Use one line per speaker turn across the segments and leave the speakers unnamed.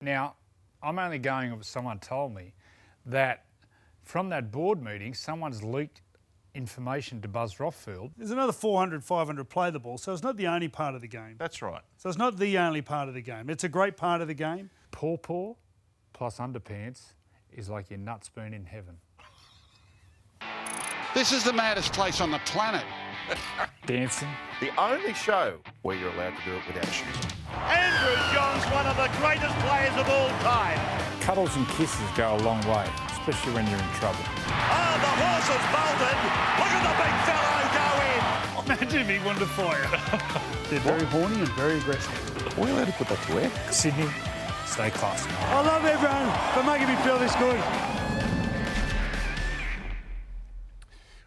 Now, I'm only going with someone told me that from that board meeting, someone's leaked information to Buzz Rothfield.
There's another 400, 500 play the ball, so it's not the only part of the game.
That's right.
So it's not the only part of the game. It's a great part of the game.
Paw plus underpants is like your nut spoon in heaven.
This is the maddest place on the planet.
Dancing.
The only show where you're allowed to do it without shoes on.
Andrew Johns, one of the greatest players of all time.
Cuddles and kisses go a long way, especially when you're in trouble.
Oh, the horse has bolted. Look at the big fellow go in.
Imagine if he wanted to fire. They're very horny and very aggressive.
Are we allowed to put that to work?
Sydney, stay classy.
I love everyone for making me feel this good.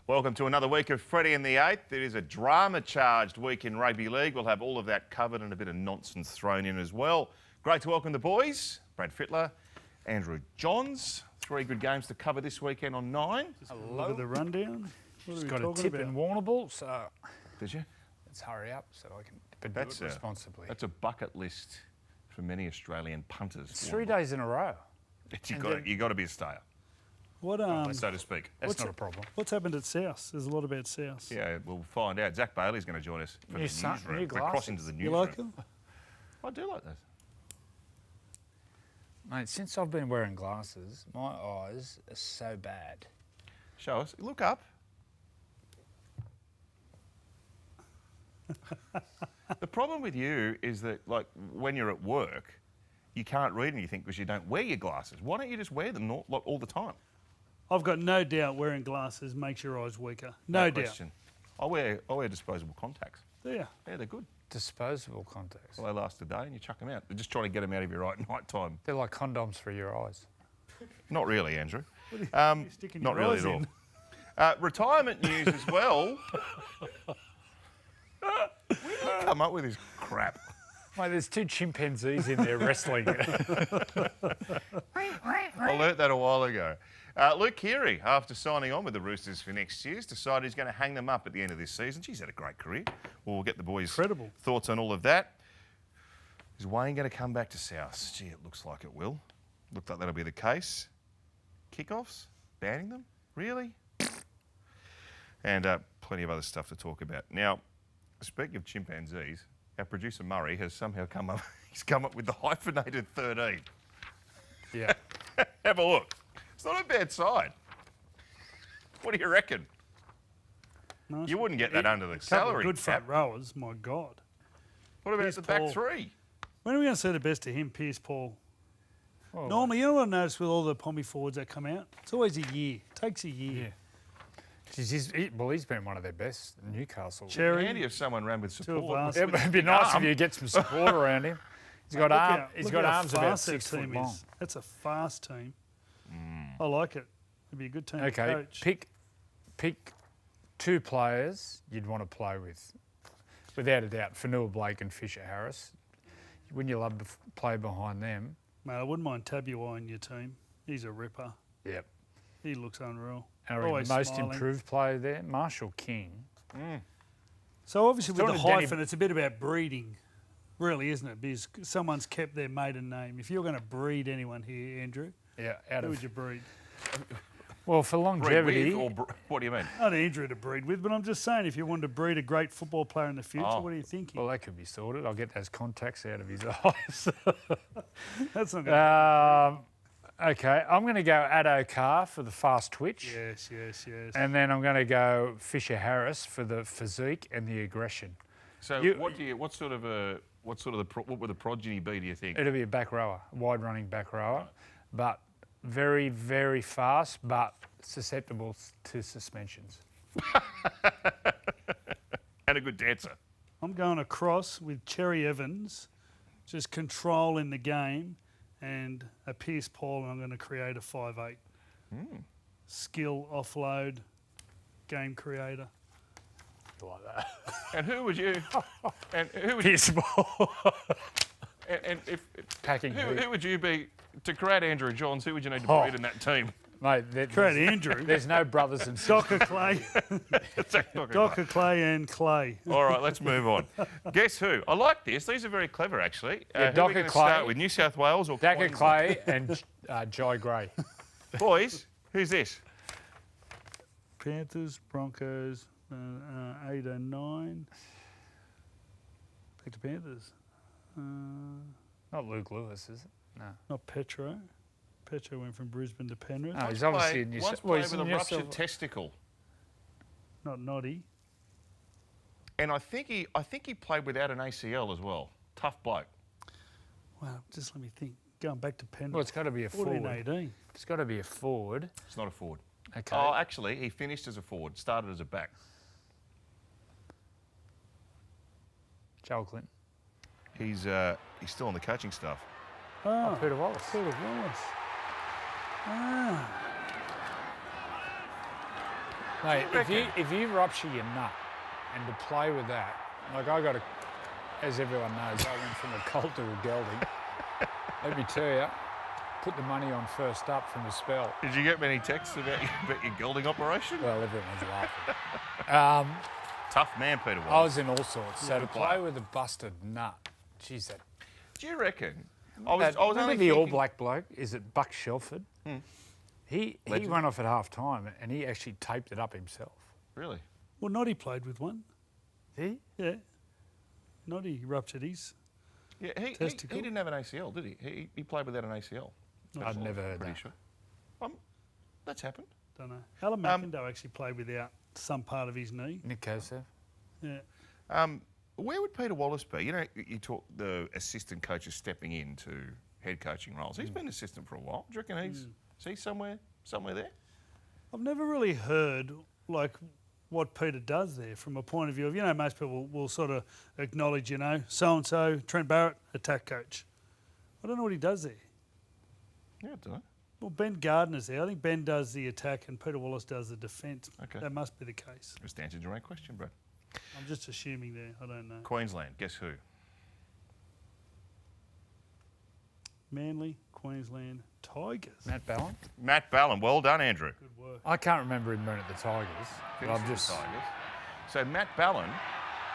Welcome to another week of Freddy and the Eighth. It is a drama-charged week in rugby league. We'll have all of that covered and a bit of nonsense thrown in as well. Great to welcome the boys, Brad Fittler, Andrew Johns. 3 good games to cover this weekend on 9.
Look at the rundown.
Just got a tip in Warrnambool, so
Did you?
let's hurry up so I can do it responsibly.
That's a bucket list for many Australian punters.
It's 3 days in a row.
You got to be a stayer,
What
so to speak.
That's not a problem.
What's happened at South? There's a lot about South.
Yeah, we'll find out. Zach Bailey's going to join us for the newsroom.
New
We're crossing to
glasses.
the
You
newsroom.
like them?
I do like those.
Mate, since I've been wearing glasses, my eyes are so bad.
Show us. Look up. The problem with you is that, like, when you're at work, you can't read anything because you don't wear your glasses. Why don't you just wear them all the time?
I've got no doubt wearing glasses makes your eyes weaker. No doubt.
Question. I wear disposable contacts.
Yeah.
Yeah, they're good.
Disposable contacts.
Well, they last a day and you chuck them out. They're just trying to get them out of your eye at night time.
They're like condoms for your eyes.
Not really, Andrew.
Sticking
Not
your
really
eyes
at all.
in.
Retirement news as well. Where did you come up with this crap?
Mate, there's 2 chimpanzees in there wrestling.
I learnt that a while ago. Luke Keary, after signing on with the Roosters for next year, has decided he's going to hang them up at the end of this season. He's had a great career. We'll get the boys'
Incredible.
thoughts on all of that. Is Wayne going to come back to South? Gee, it looks like it will. Looks like that'll be the case. Kickoffs? Banning them? Really? And plenty of other stuff to talk about. Now, speaking of chimpanzees, our producer Murray has somehow come up. He's come up with the hyphenated 13.
Yeah.
Have a look. It's not a bad side. What do you reckon?
Nice.
You wouldn't get that under the
Couple of
salary
good
cap.
front rowers, my God.
What about
Pierce
the back
Paul.
3?
When are we going to see the best of him, Pierce Paul?
Oh,
Normally, you know what I noticed with all the Pommy forwards that come out? It's always a year. It takes a year.
Yeah. He's been one of their best at Newcastle.
Cherry.
Handy if someone ran with
Two of
support.
us.
Yeah, but it'd be nice if you get some support around him. He's got arms about
fast
6
that
foot
team
long.
is. That's a fast team. I like it. It'd be a good team to
Okay,
coach.
pick 2 players you'd want to play with, without a doubt. Fanua Blake and Fisher Harris. Wouldn't you love to play behind them?
Mate, I wouldn't mind Tabuai in your team. He's a ripper.
Yep.
He looks unreal.
And
Always
most
smiling.
improved player there, Marshall King.
So obviously with the
Still in Danny-
hyphen, it's a bit about breeding, really, isn't it? Because someone's kept their maiden name. If you're going to breed anyone here, Andrew,
Yeah, out
who
of
would you breed?
well for
Breed
longevity.
with, or what do you mean?
Not Andrew to breed with, but I'm just saying, if you wanted to breed a great football player in the future,
Oh.
what are you thinking?
Well, that could be sorted. I'll get those contacts out of his eyes.
That's not going to
Okay, I'm going to go Addo Carr for the fast twitch.
Yes.
And then I'm going to go Fisher Harris for the physique and the aggression.
So what would the progeny be, do you think?
It'll be a back rower, wide running back rower, but very, very fast, but susceptible to suspensions.
And a good dancer.
I'm going across with Cherry Evans, just control in the game, and a Pierce Paul, and I'm going to create a 5'8". Skill, offload, game creator.
Like that.
And who would you? And who would?
Pierce ball.
And if
Packing heat.
who would you be to create Andrew Johns? Who would you need to
Oh.
breed in that team?
Mate,
Create Andrew.
there's no brothers and sisters.
Docker Clay. Docker Clay and Clay.
All right, let's move on. Guess who? I like this. These are very clever, actually.
Yeah,
who are we
Docker
going to
Clay.
start with? New South Wales or
Dacker
Queensland?
Clay and Jai Gray.
Boys, who's this?
Panthers, Broncos, 8 and 9. Back to Panthers.
Not Luke Lewis, is it? No.
Not Petro. Petro went from Brisbane to Penrith.
No, he's obviously in New
Once
South Wales.
played with a ruptured testicle.
Not Noddy.
And I think he played without an ACL as well. Tough bloke.
Wow, just let me think. Going back to Penrith.
Well, it's got to be a
14,
forward.
18.
It's got to be a forward.
It's not a forward.
Okay.
Oh, actually, he finished as a forward, started as a back.
Joel Clinton.
He's still on the coaching staff.
Oh,
Peter Wallace.
Peter Wallace. Ah.
Mate, if you rupture your nut and to play with that, like I got as everyone knows, I went from a colt to a gelding. Let me tell you, put the money on first up from the spell.
Did you get many texts about your gelding operation?
Well, everyone's laughing.
Tough man, Peter Wallace.
I was in all sorts. So to
good
play
player.
with a busted nut, geez, that.
Do you reckon?
Remember
only
the All
thinking-
Black bloke? Is it Buck Shelford? He
Legend.
went off at half time and he actually taped it up himself.
Really?
Well, Noddy played with one.
He?
Yeah. Noddy ruptured his.
Yeah, he
Testicle.
didn't have an ACL, did he? He played without an ACL.
I'd never heard
Pretty
that.
sure. That's happened.
Don't know. Alan McIndoe actually played without some part of his knee.
Nick Kosev?
Yeah.
Where would Peter Wallace be? You know, you talk the assistant coaches stepping into head coaching roles. He's been assistant for a while. Do you reckon is he somewhere there?
I've never really heard like what Peter does there from a point of view of, most people will sort of acknowledge, so-and-so, Trent Barrett, attack coach. I don't know what he does there.
Yeah, I don't know.
Well, Ben Gardner's there. I think Ben does the attack and Peter Wallace does the defence.
Okay.
That must be the case.
Just answered your own question, Brad.
I'm just assuming there. I don't know.
Queensland, guess who?
Manly, Queensland, Tigers.
Matt Ballon?
Matt Ballon. Well done, Andrew.
Good work.
I can't remember him at the Tigers. But
Finished
I've
with
just.
the Tigers. So Matt Ballon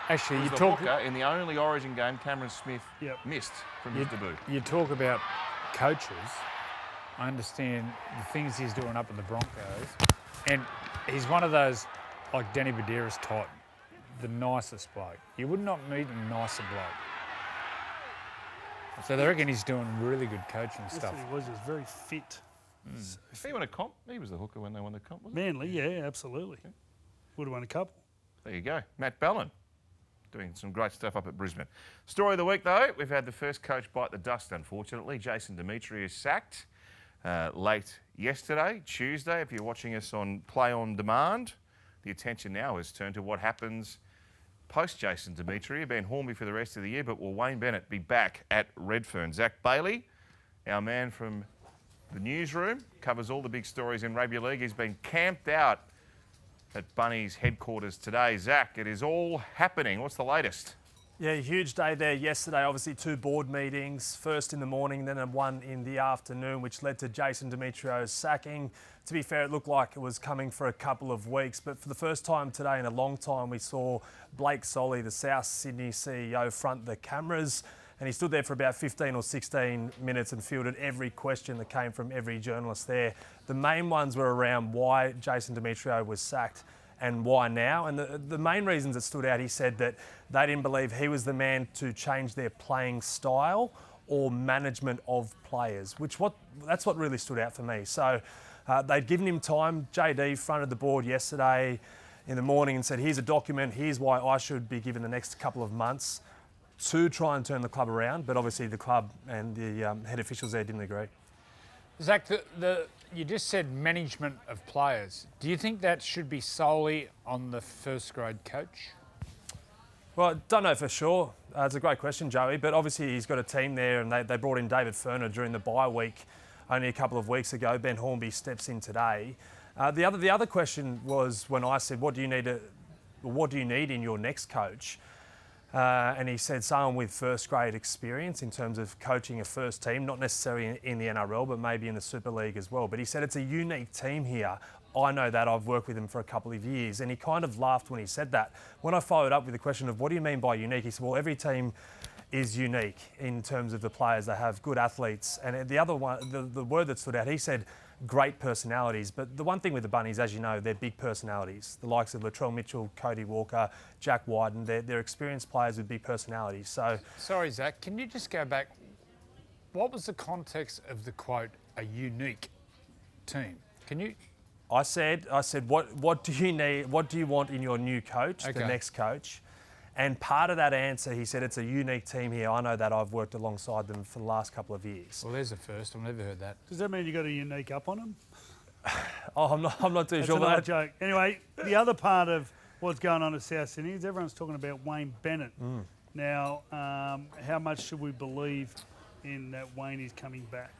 Actually,
was
you
the
talk.
hooker in the only Origin game Cameron Smith
Yep.
missed from his debut.
You talk about coaches. I understand the things he's doing up at the Broncos, and he's one of those like Danny Badiris type, the nicest bloke. You would not meet a nicer bloke. So they reckon he's doing really good coaching
That's
stuff.
what he was. He was very fit.
He won a comp. He was the hooker when they won the comp, wasn't
Manly, yeah, absolutely. Would have won a couple.
he? There you go. Matt Ballon doing some great stuff up at Brisbane. Story of the week, though, we've had the first coach bite the dust, unfortunately. Jason Demetriou is sacked late yesterday, Tuesday. If you're watching us on Play On Demand, the attention now is turned to what happens post Jason Demetriou. Ben Hornby for the rest of the year, but will Wayne Bennett be back at Redfern? Zach Bailey, our man from the newsroom, covers all the big stories in rugby league. He's been camped out at Bunny's headquarters today. Zach, it is all happening. What's the latest?
Yeah, huge day there yesterday. Obviously, 2 board meetings, first in the morning, then one in the afternoon, which led to Jason Demetriou's sacking. To be fair, it looked like it was coming for a couple of weeks, but for the first time today in a long time, we saw Blake Solly, the South Sydney CEO, front the cameras, and he stood there for about 15 or 16 minutes and fielded every question that came from every journalist there. The main ones were around why Jason Demetriou was sacked and why now. And the main reasons that stood out, he said that they didn't believe he was the man to change their playing style or management of players, that's what really stood out for me. So they'd given him time. JD fronted the board yesterday in the morning and said, here's a document, here's why I should be given the next couple of months to try and turn the club around. But obviously the club and the head officials there didn't agree.
Zach, you just said management of players. Do you think that should be solely on the first grade coach?
Well, I don't know for sure. It's a great question, Joey, but obviously he's got a team there, and they brought in David Ferner during the bye week only a couple of weeks ago. Ben Hornby steps in today. The other question was when I said, what do you need in your next coach? And he said someone with first grade experience in terms of coaching a first team, not necessarily in the NRL, but maybe in the Super League as well. But he said it's a unique team here. I know that, I've worked with him for a couple of years. And he kind of laughed when he said that. When I followed up with the question of what do you mean by unique, he said, well, every team is unique in terms of the players. They have good athletes. And the other one, the word that stood out, he said great personalities. But the one thing with the Bunnies, as you know, they're big personalities. The likes of Latrell Mitchell, Cody Walker, Jack Wyden, they're experienced players with big personalities. So,
sorry, Zach, can you just go back? What was the context of the quote, a unique team? Can you...
I said, what do you need? What do you want in your new coach,
Okay.
the next coach? And part of that answer, he said, it's a unique team here. I know that, I've worked alongside them for the last couple of years.
Well, there's a first. I've never heard that.
Does that mean you got a unique up on them?
Oh, I'm not too
That's
sure
another
about that.
joke. Anyway, the other part of what's going on at South Sydney is everyone's talking about Wayne Bennett. Now, how much should we believe in that Wayne is coming back?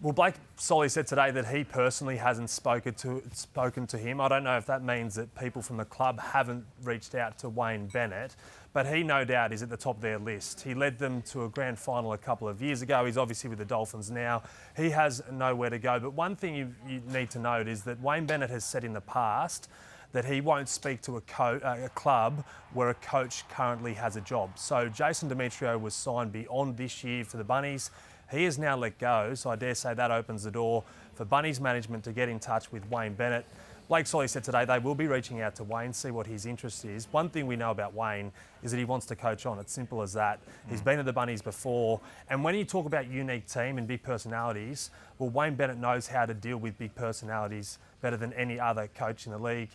Well, Blake Solly said today that he personally hasn't spoken to him. I don't know if that means that people from the club haven't reached out to Wayne Bennett, but he no doubt is at the top of their list. He led them to a grand final a couple of years ago. He's obviously with the Dolphins now. He has nowhere to go. But one thing you need to note is that Wayne Bennett has said in the past that he won't speak to a club where a coach currently has a job. So Jason Demetriou was signed beyond this year for the Bunnies. He is now let go, so I dare say that opens the door for Bunnies management to get in touch with Wayne Bennett. Blake Solly said today they will be reaching out to Wayne, see what his interest is. One thing we know about Wayne is that he wants to coach on. It's simple as that. He's been at the Bunnies before. And when you talk about unique team and big personalities, well, Wayne Bennett knows how to deal with big personalities better than any other coach in the league.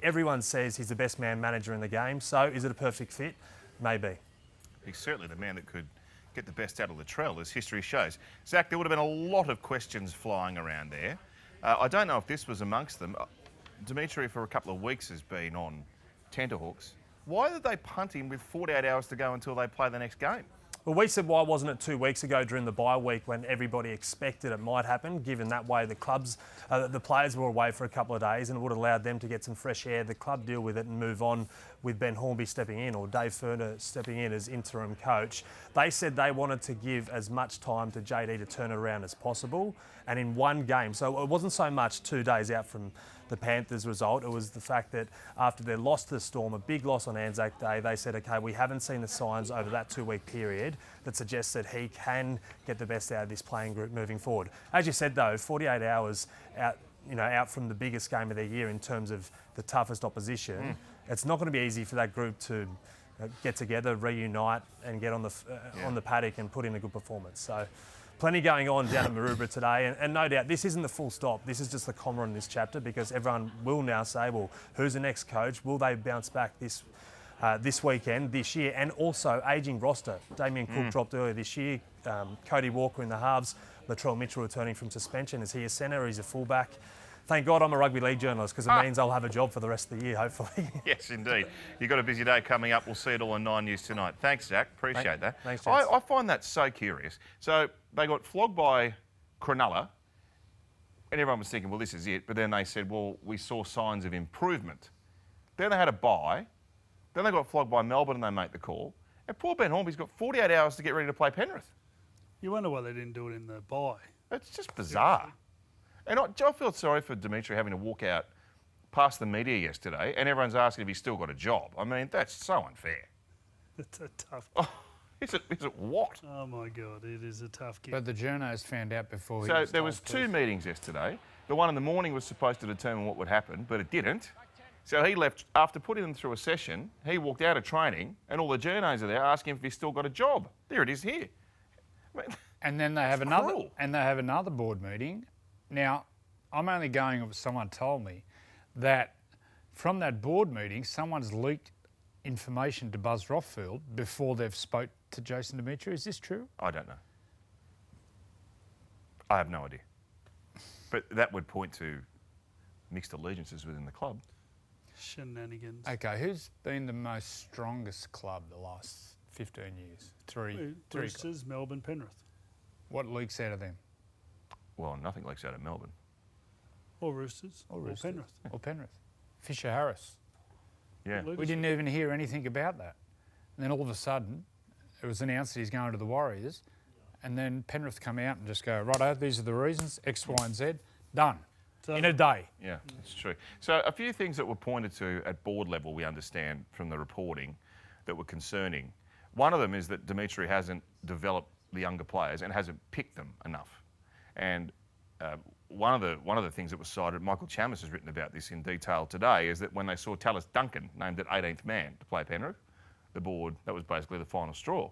Everyone says he's the best man manager in the game. So is it a perfect fit? Maybe.
He's certainly the man that could get the best out of Latrell, as history shows. Zach, there would have been a lot of questions flying around there. I don't know if this was amongst them. Demetriou, for a couple of weeks, has been on tenterhooks. Why did they punt him with 48 hours to go until they play the next game?
Well, we said, why wasn't it 2 weeks ago during the bye week when everybody expected it might happen, given that way the players were away for a couple of days and it would have allowed them to get some fresh air, the club deal with it and move on with Ben Hornby stepping in or Dave Furner stepping in as interim coach. They said they wanted to give as much time to JD to turn it around as possible. And in one game, so it wasn't so much 2 days out from the Panthers result, it was the fact that after their loss to the Storm, a big loss on Anzac Day, they said, okay, we haven't seen the signs over that 2 week period that suggests that he can get the best out of this playing group moving forward. As you said though, 48 hours out from the biggest game of the year in terms of the toughest opposition, it's not going to be easy for that group to get together, reunite and get on the paddock and put in a good performance. So plenty going on down at Maroubra today, and no doubt this isn't the full stop. This is just the comma in this chapter because everyone will now say, well, who's the next coach? Will they bounce back this weekend, this year? And also ageing roster. Damien Cook dropped earlier this year. Cody Walker in the halves. Latrell Mitchell returning from suspension. Is he a centre? He's a fullback. Thank God I'm a rugby league journalist because it means I'll have a job for the rest of the year, hopefully.
Yes, indeed. You've got a busy day coming up. We'll see it all on 9 News tonight. Thanks, Zach. Appreciate that.
Thanks, gents.
I find that so curious. So they got flogged by Cronulla, and everyone was thinking, well, this is it. But then they said, well, we saw signs of improvement. Then they had a bye. Then they got flogged by Melbourne and they make the call. And poor Ben Hornby's got 48 hours to get ready to play Penrith.
You wonder why they didn't do it in the bye.
It's just bizarre. And I felt sorry for Demetriou having to walk out past the media yesterday and everyone's asking if he's still got a job. I mean, that's so unfair.
It's a tough.
Is it what?
Oh my God, it is a tough gig.
But the journos found out before he
So
was
there was
told
2 meetings yesterday. The one in the morning was supposed to determine what would happen, but it didn't. So he left after putting them through a session. He walked out of training, and all the journos are there asking if he's still got a job. There it is here. I mean,
And then they have
It's
another,
cruel.
and they have another board meeting. Now, I'm only going with what someone told me that from that board meeting, someone's leaked information to Buzz Rothfield before they've spoke to Jason Demetriou. Is this true?
I don't know. I have no idea. But that would point to mixed allegiances within the club.
Shenanigans.
Okay, who's been the most strongest club the last 15 years? Three.
Roosters, Melbourne, Penrith.
What leaks out of them?
Well, nothing leaks out of Melbourne.
Or Roosters. Or Penrith.
Or Penrith. Fisher Harris.
Yeah.
We didn't even hear anything about that. And then all of a sudden, it was announced that he's going to the Warriors. And then Penrith come out and just go, righto, these are the reasons, X, Y and Z, done.
So,
in a day.
Yeah, that's true. So a few things that were pointed to at board level, we understand from the reporting, that were concerning. One of them is that Demetriou hasn't developed the younger players and hasn't picked them enough. And one of the things that was cited, Michael Chalmers has written about this in detail today, is that when they saw Tallis Duncan named at 18th man to play Penrith, the board, that was basically the final straw.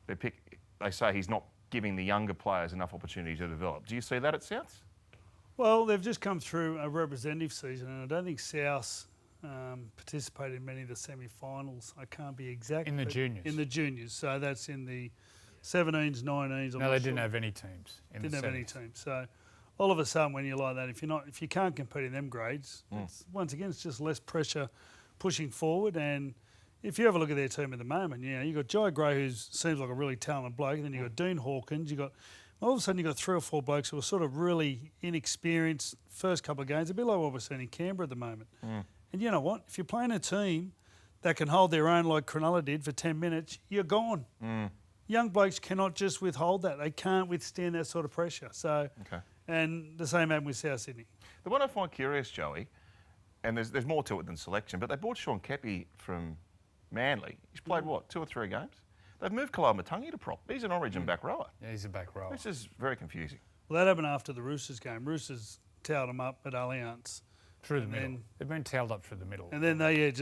They say he's not giving the younger players enough opportunity to develop. Do you see that at Souths?
well, they've just come through a representative season, and I don't think South participated in many of the semi-finals. I can't be exact.
In the
but
juniors.
In the juniors. So that's in the 17s, 19s.
No, they didn't have any teams.
Didn't have any teams. So all of a sudden, when you're like that, if you can't compete in them grades, once again, it's just less pressure pushing forward. And if you have a look at their team at the moment, you've got Jai Gray, who seems like a really talented bloke, and then you've got Dean Hawkins. All of a sudden, you've got 3 or 4 blokes who are sort of really inexperienced first couple of games, a bit like what we're seeing in Canberra at the moment. And you know what? If you're playing a team that can hold their own like Cronulla did for 10 minutes, you're gone. Young blokes cannot just withhold that. They can't withstand that sort of pressure. So, and the same happened with South Sydney.
The one I find curious, Joey, and there's more to it than selection, but they bought Sean Kepi from Manly. He's played, 2 or 3 games? They've moved Kalal Matangi to prop. He's an origin back rower.
Yeah, he's a back rower.
This is very confusing.
Well, that happened after the Roosters game. Roosters towed them up at Allianz.
Through the middle. They've been tailed up through the middle.
And then they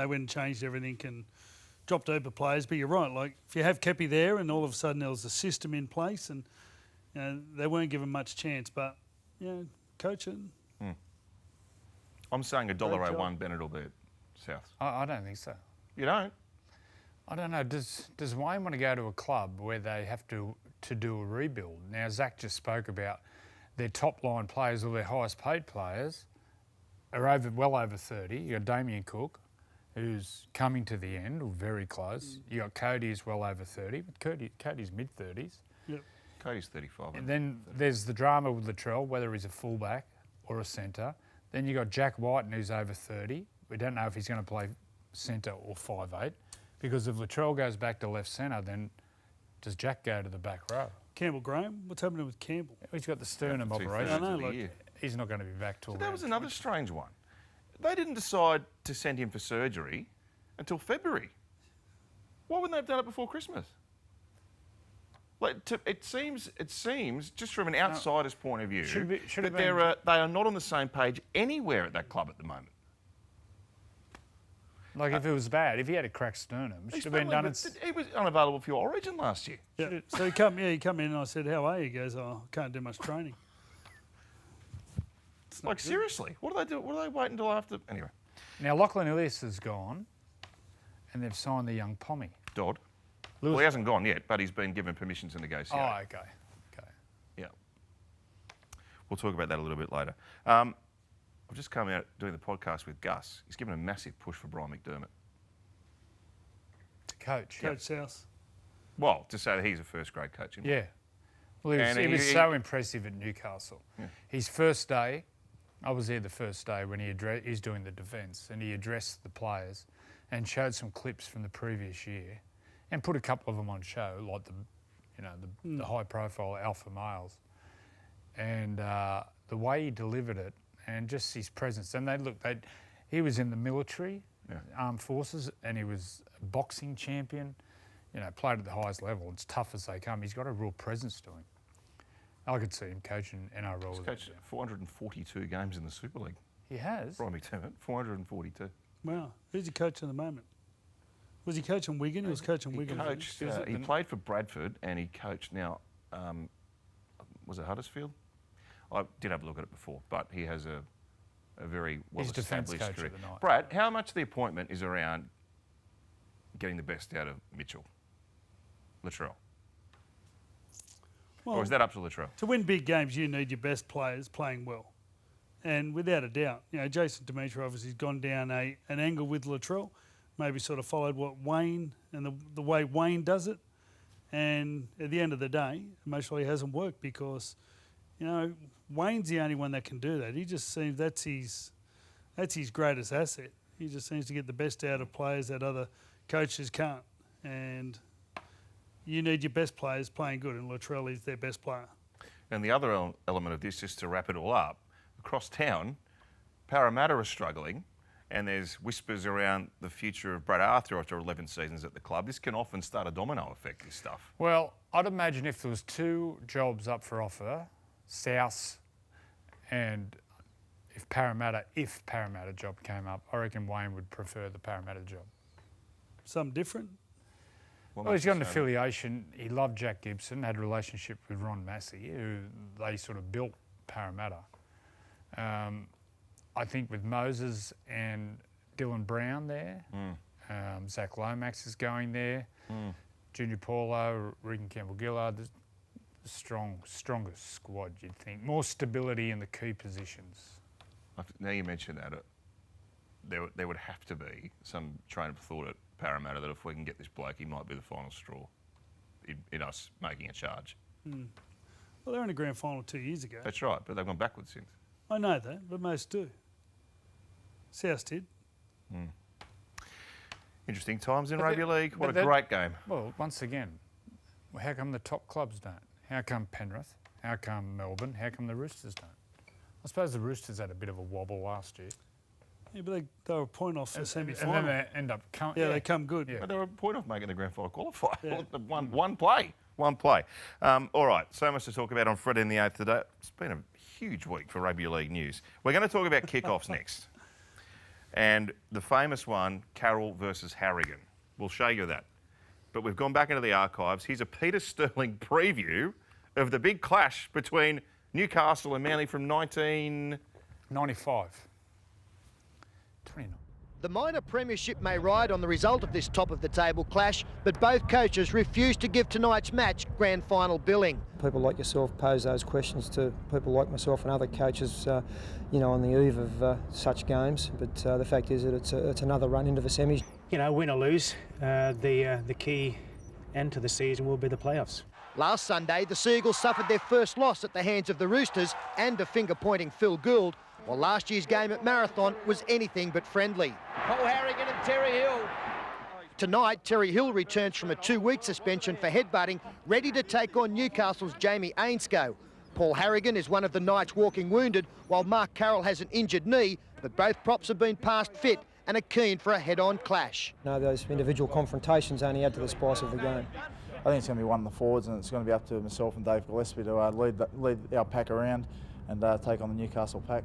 went and changed everything and dropped over players. But you're right, like if you have Kepi there and all of a sudden there was a system in place and they weren't given much chance. But coaching.
I'm saying $1.01 Bennett will be at South.
I don't think so.
You don't?
I don't know. Does Wayne want to go to a club where they have to do a rebuild? Now, Zach just spoke about their top line players or their highest paid players are well over 30. You got Damien Cook, who's coming to the end or very close. You got Cody, who's well over 30, but Cody's mid-30s.
Yep.
Cody's 35.
And then there's the drama with Latrell, whether he's a fullback or a centre. Then you got Jack Whiten, who's over 30. We don't know if he's going to play centre or 5'8", because if Latrell goes back to left centre, then does Jack go to the back row?
Campbell Graham? What's happening with Campbell?
He's got the sternum
Two-thirds
operation.
of the year.
He's not going to be back till.
So that was another strange one. They didn't decide to send him for surgery until February. Why wouldn't they have done it before Christmas? It seems just from an outsider's point of view that they are not on the same page anywhere at that club at the moment.
Like if it was bad, if he had a cracked sternum, it should have been done.
He was unavailable for your Origin last year.
Yeah. So he come in and I said, "How are you?" He goes, "Oh, I can't do much training."
Like seriously, what do they do? What do they wait until after? Anyway,
now Lachlan Ilias has gone, and they've signed the young Pommy.
Dodd. Well, he hasn't gone yet, but he's been given permission to negotiate.
Oh, okay.
Yeah. We'll talk about that a little bit later. I've just come out doing the podcast with Gus. He's given a massive push for Brian McDermott.
To coach.
Coach South.
Well, to say that he's a first-grade coach.
Yeah. Well, he was so impressive at Newcastle. Yeah. His first day, I was there the first day when he's doing the defence, and he addressed the players and showed some clips from the previous year and put a couple of them on show, like the high-profile alpha males. And the way he delivered it and just his presence. And he was in the military, armed forces, and he was a boxing champion, played at the highest level. It's tough as they come. He's got a real presence to him. I could see him coaching NRL.
He's coached 442 games in the Super League.
He has?
Brian McDermott, 442.
Wow. Who's he coaching at the moment? Was he coaching Wigan? He was coaching Wigan.
He played for Bradford and he coached now, was it Huddersfield? I did have a look at it before, but he has a very well-established career. Brad, how much of the appointment is around getting the best out of Mitchell? Latrell? Well, or is that up to Latrell?
To win big games, you need your best players playing well. And without a doubt, Jason Demetriou obviously has gone down an angle with Latrell, maybe sort of followed what Wayne and the way Wayne does it. And at the end of the day, emotionally, it hasn't worked because, Wayne's the only one that can do that. He just seems that's his greatest asset. He just seems to get the best out of players that other Coaches can't. And you need your best players playing good, and Latrell is their best player.
And the other element of this, just to wrap it all up, across town, Parramatta are struggling, and there's whispers around the future of Brad Arthur after 11 seasons at the club. This can often start a domino effect, this stuff.
Well, I'd imagine if there was 2 jobs up for offer, South and if Parramatta job came up, I reckon Wayne would prefer the Parramatta job.
Something different?
Well, he's got an affiliation. He loved Jack Gibson, had a relationship with Ron Massey, who they sort of built Parramatta. I think with Moses and Dylan Brown there, Zach Lomax is going there, Junior Paulo, Regan Campbell-Gillard, the strongest squad, you'd think. More stability in the key positions.
Now you mention that, there would have to be some train of thought at Parramatta that if we can get this bloke, he might be the final straw in us making a charge.
Well, they were in a grand final 2 years ago.
That's right, but they've gone backwards since.
I know that, but most do. South did.
Interesting times in rugby league. What a great game.
Well, once again, how come the top clubs don't? How come Penrith? How come Melbourne? How come the Roosters don't? I suppose the Roosters had a bit of a wobble last year.
Yeah, but they were a point off the semi-final.
And then they end up coming.
They come good.
Yeah.
But they were a point off making the grand final qualifier.
Yeah.
One play. All right, so much to talk about on Freddy the Eighth today. It's been a huge week for rugby league news. We're going to talk about kickoffs next. And the famous one, Carroll versus Harrigan. We'll show you that. But we've gone back into the archives. Here's a Peter Sterling preview of the big clash between Newcastle and Manly from
1995. 29.
The minor premiership may ride on the result of this top-of-the-table clash, but both coaches refuse to give tonight's match grand final billing.
People like yourself pose those questions to people like myself and other coaches, on the eve of such games. But the fact is that it's another run into the semis.
Win or lose, the key end to the season will be the playoffs.
Last Sunday, the Seagulls suffered their first loss at the hands of the Roosters and a finger-pointing Phil Gould, while last year's game at Marathon was anything but friendly.
Paul Harrigan and Terry Hill.
Tonight, Terry Hill returns from a 2-week suspension for headbutting, ready to take on Newcastle's Jamie Ainscough. Paul Harrigan is one of the Knights walking wounded, while Mark Carroll has an injured knee, but both props have been past fit and are keen for a head-on clash.
Those individual confrontations only add to the spice of the game.
I think it's going to be one of the forwards, and it's going to be up to myself and Dave Gillespie to lead our pack around and take on the Newcastle pack.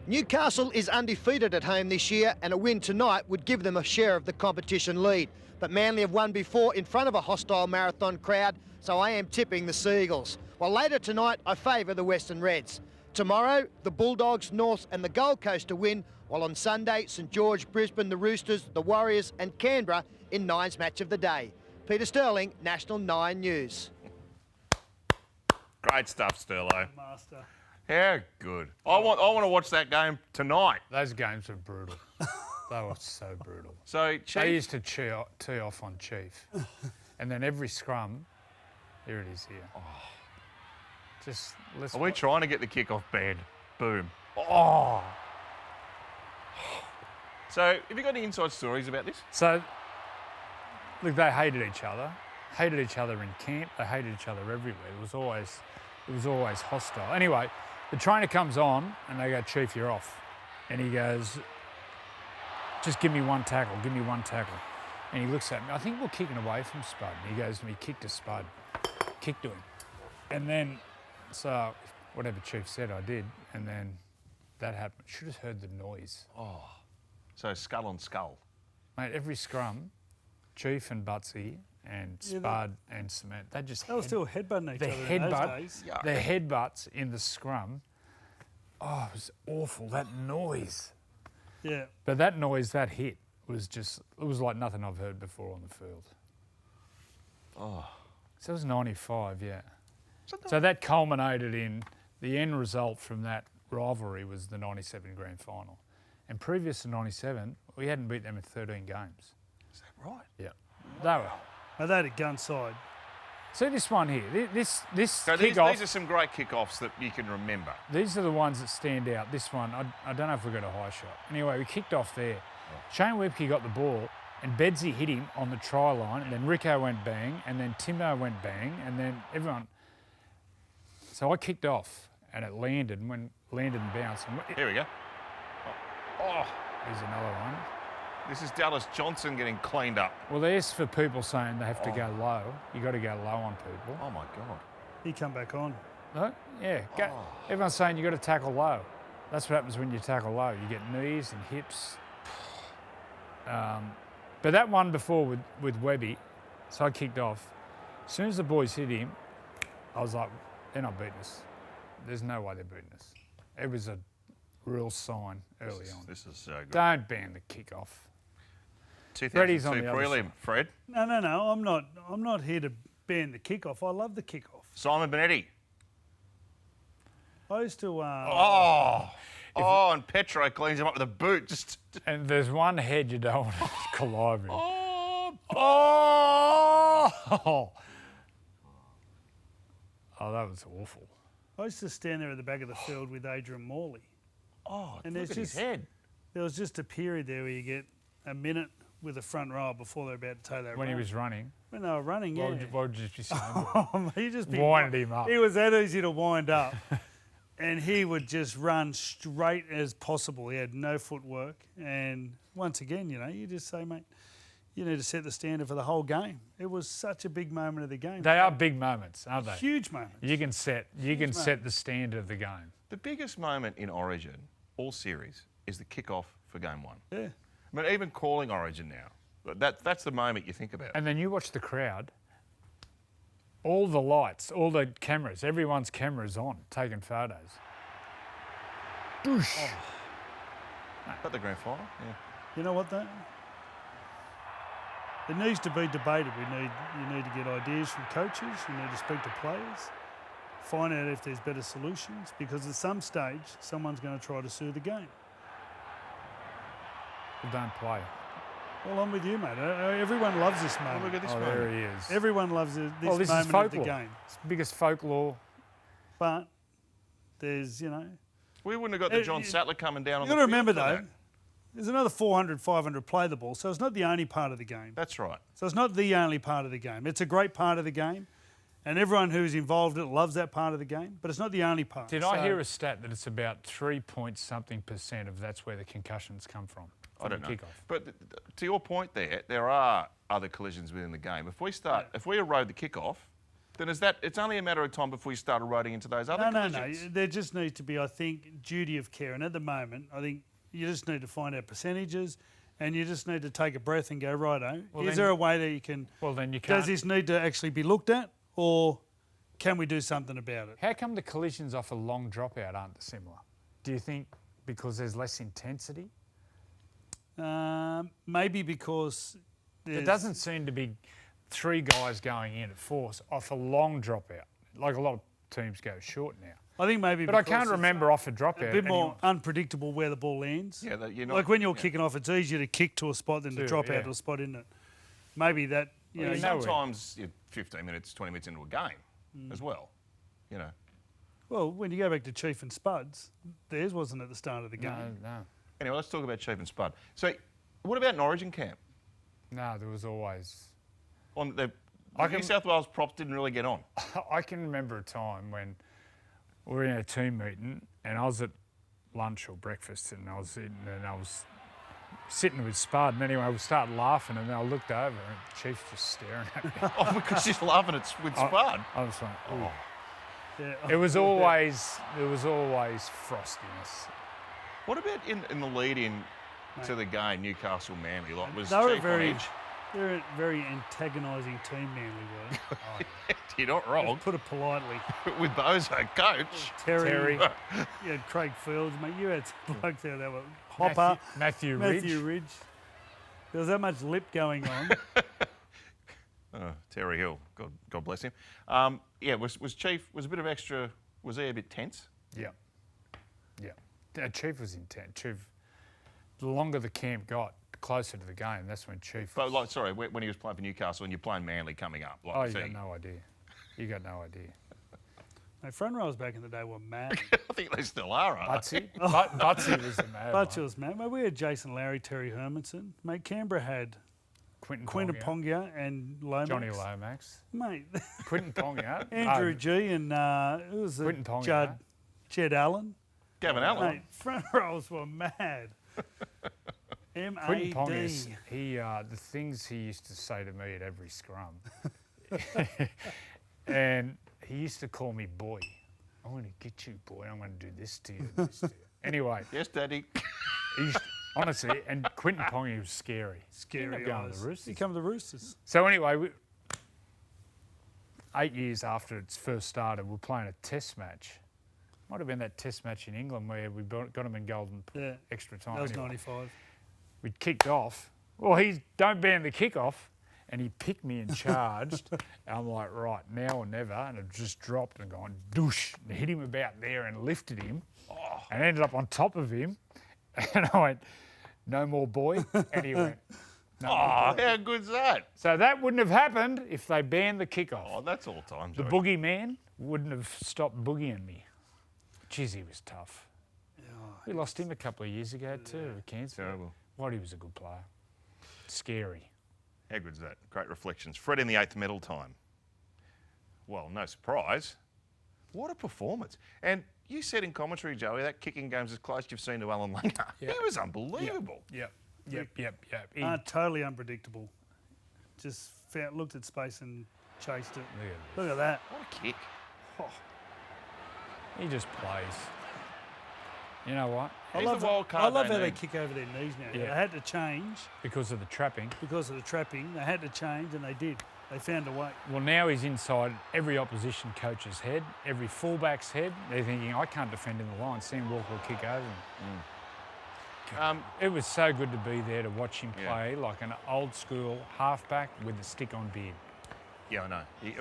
Newcastle is undefeated at home this year, and a win tonight would give them a share of the competition lead. But Manly have won before in front of a hostile Marathon crowd, so I am tipping the Seagulls. While later tonight, I favour the Western Reds. Tomorrow, the Bulldogs, North and the Gold Coast to win, while on Sunday, St George, Brisbane, the Roosters, the Warriors and Canberra in Nine's match of the day. Peter Sterling, National 9 News.
Great stuff, Sterlo.
Master.
How good. I want to watch that game tonight.
Those games were brutal. They were so brutal.
So, Chief,
They used to tee off on Chief. And then every scrum, here it is here. Just let's.
are we trying to get the kickoff banned? Boom.
Oh.
So, have you got any inside stories about this?
So, look, they hated each other. Hated each other in camp. They hated each other everywhere. It was always hostile. Anyway, the trainer comes on and they go, Chief, you're off. And he goes, just give me one tackle, give me one tackle. And he looks at me. I think we're kicking away from Spud. And he goes to me, kick to Spud. Kick to him. And then, so whatever Chief said, I did. And then that happened. Should have heard the noise.
Oh, so skull on skull.
Mate, every scrum, Chief and Butsy and Spud and Cement, they just
They were still headbutting each other in those days.
their headbutts in the scrum. Oh, it was awful, that noise.
Yeah.
But that noise, that hit, was just, it was like nothing I've heard before on the field.
Oh.
So it was 95, yeah. So that culminated in the end result from that rivalry was the 97 grand final. And previous to 97, we hadn't beat them in 13 games.
Is that right?
Yeah. They were.
Oh, they had a gun side.
See this one here, this
So
kickoff.
these are some great kickoffs that you can remember.
These are the ones that stand out. This one, I don't know if we got a high shot. Anyway, we kicked off there. Shane Webke got the ball And Bedsy hit him on the try line, and then Rico went bang, and then Timo went bang, and then everyone. So I kicked off, and it landed, and when it landed and bounced. And
Here we go. Oh,
there's another one.
this is Dallas Johnson getting cleaned up.
Well, there's for people saying they have to go low. You got to go low on people.
Oh, my God.
He come back on.
No? Yeah. Everyone's saying you got to tackle low. That's what happens when you tackle low. You get knees and hips. But that one before with Webby, so I kicked off. As soon as the boys hit him, I was like, they're not beating us. There's no way they're beating us. It was a real sign early on.
This is so good.
Don't ban the kickoff.
2002
on the other
prelim,
side.
Fred.
No, I'm not here to ban the kickoff. I love the kickoff.
Simon Benetti.
I used to.
And Petro cleans him up with a boot. Just.
And there's one head you don't want to collide with. Oh, that was awful.
I used to stand there at the back of the field with Adrian Morley.
Oh,
And
look
there's
at his
just-
head.
There was just a period there where you get a minute with the front row before they're about to take that
When he
run.
was running,
When they were running, yeah.
what would you be saying?
He just
Winded him up.
He was that easy to wind up. And he would just run straight as possible. He had no footwork. And once again, you just say, mate, you need to set the standard for the whole game. It was such a big moment of the game.
They are big moments, aren't they?
Huge moments.
You can set the standard of the game.
The biggest moment in Origin, all series, is the kickoff for game one.
Yeah.
I mean, even calling Origin now, that's the moment you think about.
And then you watch the crowd. All the lights, all the cameras, everyone's camera's on, taking photos. Boosh.
Is that the grand final? Yeah.
You know what, though? It needs to be debated. You need to get ideas from coaches. You need to speak to players. Find out if there's better solutions, because at some stage, someone's going to try to sue the game.
Well, don't play.
Well, I'm with you, mate. Everyone loves this
Oh,
moment.
look at this
There
moment.
he is.
Everyone loves this
Well, this is
moment of the
folklore.
game.
It's the biggest folklore.
But there's,
We wouldn't have got the John Sattler coming down on
You've
the
got to
field
remember,
for
though,
that.
there's another 400, 500 play the ball, so it's not the only part of the game.
That's right.
So it's not the only part of the game. It's a great part of the game, and everyone who's involved in it loves that part of the game, but it's not the only part.
Did I hear a stat that it's about 3-point-something% of that's where the concussions come from?
I don't know.
Kickoff.
But to your point there are other collisions within the game. If we erode the kickoff, then it's only a matter of time before you start eroding into those other collisions.
No. There just needs to be, I think, duty of care. And at the moment, I think you just need to find out percentages, and you just need to take a breath and go, righto, is there a way that you can...
Well, then you can't.
Does this need to actually be looked at, or can we do something about it?
How come the collisions off a long dropout aren't similar? Do you think because there's less intensity?
Maybe because...
It doesn't seem to be 3 guys going in at force off a long dropout. Like a lot of teams go short now.
I think maybe
But I
because
can't
it's
remember off a dropout.
a bit more unpredictable where the ball lands.
Yeah, you're not,
Like when you're kicking off, it's easier to kick to a spot than to
True,
drop
yeah.
out to a spot, isn't it? Maybe that,
Well,
know
sometimes you're 15 minutes, 20 minutes into a game as well.
Well, when you go back to Chief and Spuds, theirs wasn't at the start of the game.
No.
Anyway, let's talk about Chief and Spud. So, what about an Origin camp?
No, there was always...
New South Wales props didn't really get on.
I can remember a time when we were in a team meeting and I was at lunch or breakfast and I was sitting with Spud, and anyway, we started laughing, and then I looked over and Chief's just staring at me.
Oh, because she's laughing with Spud.
I was like, oh.
Yeah.
There was always frostiness.
What about in the lead-in to the game, Newcastle Manly? Like, was
They were
Chief on edge?
they're a very antagonising team, Manly were.
You're not wrong.
Put it politely.
With Bozo, coach.
Terry. You had Craig Fields, mate. You had some blokes there that were Hopper.
Matthew
Ridge. There was that much lip going on.
Terry Hill, God bless him. Was Chief, was a bit of extra, was he a bit tense?
Yeah. Chief was intense. Chief, the longer the camp got, closer to the game, that's when Chief...
But, when he was playing for Newcastle and you're playing Manly coming up.
Oh, you got no idea. You got no idea.
My front rows back in the day were mad.
I think they still are, aren't they?
Butsy was the mad
Butcher
one.
was mad. Mate, we had Jason Lowry, Terry Hermanson. Mate, Canberra had Quinton Ponga and Lomax.
Johnny Lomax.
Mate.
Quinton Ponga.
Andrew G and who was the
Quinton Ponga.
Jed Allen.
Gavin Allen.
Mate, front rows were mad.
Quinton Ponga,
M-A-D.
the things he used to say to me at every scrum. And he used to call me boy. I'm going to get you, boy. I'm going to do this to you, this to you. Anyway.
Yes, Daddy.
Honestly, and Quinton Ponga was scary.
Scary.
Going to the Roosters.
He come to the Roosters.
So anyway, 8 years after it's first started, we're playing a test match. Might have been that test match in England where we got him in golden extra time.
That was
anyway.
95.
We kicked off. Well, don't ban the kickoff. And he picked me and charged. And I'm like, right, now or never. And it just dropped and gone douche. And hit him about there and lifted him. And ended up on top of him. And I went, no more, boy. And he went, no more, boy.
How good's that?
So that wouldn't have happened if they banned the kickoff.
Oh, that's all time.
The boogeyman wouldn't have stopped boogieing me. Jeez, he was tough. We lost him a couple of years ago too, cancer.
Terrible.
Well, he was a good player. Scary.
How good's that? Great reflections. Freddy the Eighth medal time. Well, no surprise. What a performance. And you said in commentary, Joey, that kicking game's as close you've seen to Alan Langer.
Yep.
He was unbelievable.
Yep.
Totally unpredictable. Just looked at space and chased it. Look at that.
What a kick.
Oh.
He just plays. You know what?
I love how they kick over their knees now.
Yeah.
They had to change.
Because of the trapping.
Because of the trapping. They had to change, and they did. They found a way.
Well, now he's inside every opposition coach's head, every fullback's head. They're thinking, I can't defend in the line. Sam Walker will kick over me. It was so good to be there to watch him play like an old school halfback with a stick-on beard.
Yeah, I know. He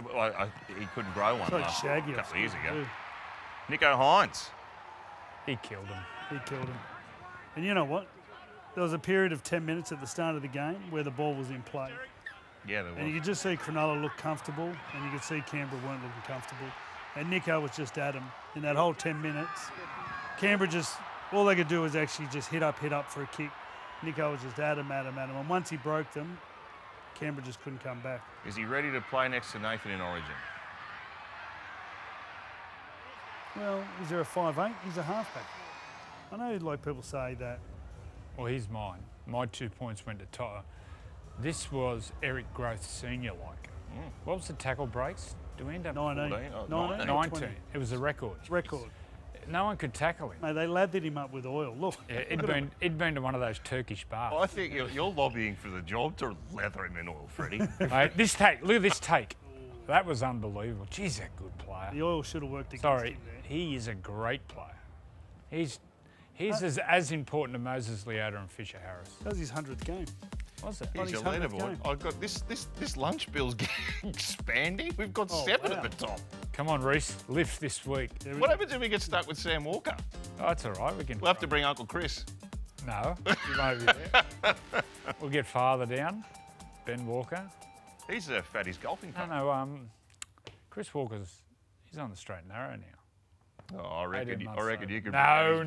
couldn't grow one
like
last
Shaggy
couple of years ago.
too.
Nico Hines.
He killed him.
He killed him. And you know what? There was a period of 10 minutes at the start of the game where the ball was in play.
Yeah, there was.
And you could just see Cronulla look comfortable, and you could see Canberra weren't looking comfortable. And Nico was just at him in that whole 10 minutes. Canberra all they could do was actually just hit up for a kick. Nico was just at him. And once he broke them, Canberra just couldn't come back.
Is he ready to play next to Nathan in Origin?
Well, is there a 5'8"? He's a halfback. I know, like people say that.
Well, here's mine. My 2 points went to Tyler. This was Eric Groth Senior like. What was the tackle breaks? Do we end up
19.
19. It was a record.
Record.
No one could tackle him.
Mate, they lathered him up with oil. Look.
Yeah, it'd been to one of those Turkish baths.
I think you're lobbying for the job to lather him in oil, Freddie.
Mate, this take. Look at this take. That was unbelievable. Geez, that good player.
The oil should have worked against him there.
He is a great player. He's as important to Moses Leota and Fisher Harris.
That was his 100th game.
Was it?
Here's your leaderboard. I've got this lunch bill's expanding. We've got 7 at the top.
Come on, Reece, lift this week.
What happens if we get stuck with Sam Walker?
Oh, that's all right.
We'll have to bring Uncle Chris.
No, you won't be there. We'll get father down, Ben Walker.
He's a Fatty's golfing club.
No, Chris Walker's he's on the straight and narrow now.
Oh, I reckon you could.
No.